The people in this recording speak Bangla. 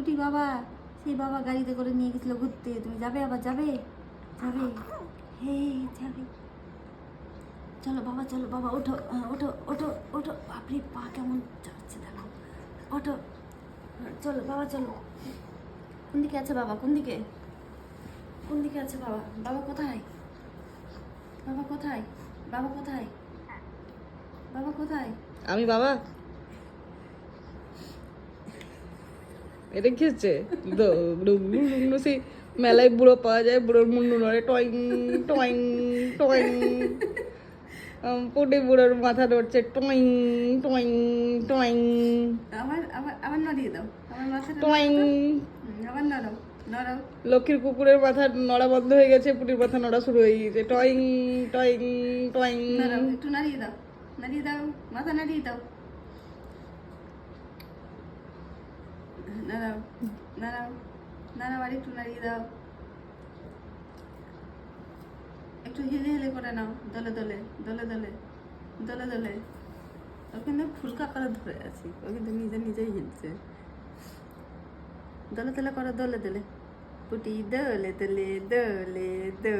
পুটি বাবা, সেই বাবা গাড়িতে করে নিয়ে গেছিল ঘুরতে। তুমি যাবে, আবার যাবে? যাবে, হে যাবে। চলো বাবা, চলো বাবা, ওঠো, ওঠো ওঠো ওঠো। বাপরে, পা কেমন যাচ্ছে দেখো। ওঠো, চলো বাবা, চলো। কোন দিকে আছে বাবা? কোন দিকে? কোন দিকে আছে বাবা? বাবা কোথায়? বাবা কোথায়? বাবা কোথায়? বাবা কোথায়? আমি বাবা? এটা কি হচ্ছে? সেই মেলায় বুড়ো পাওয়া যায়, বুড়োর মুন্ডু নড়ে, টয়িং টয়িং টয়িং। পুটি বুড়োর মাথা নড়ছে, টয়িং টয়িং টয়িং আবার আবার আবার নড়িয়ে দাও, আমার মাথাটা টয়িং। আবার নড়াও, নড়াও। লক্ষ্মীর কুকুরের মাথা নড়া বন্ধ হয়ে গেছে, পুটির মাথা নড়া শুরু হয়ে গেছে। টয়িং টয়িং টয়িং। নড়াও, একটু নাড়িয়ে দাও, নাড়িয়ে দাও, মাথা নাড়িয়ে দাও। নাড়াও, নাড়াও, নাড়াও, আর একটু নাড়িয়ে দাও। একটু হেলে হেলে করে নাও, দলে দলে, দলে দলে, দলে দলে। ও কিন্তু ফুলকা করে ধরে আছি, ও কিন্তু নিজে নিজেই হিলছে। দলে দলে করো, দলে দলে। পুটি দলে দলে, দলে দলে।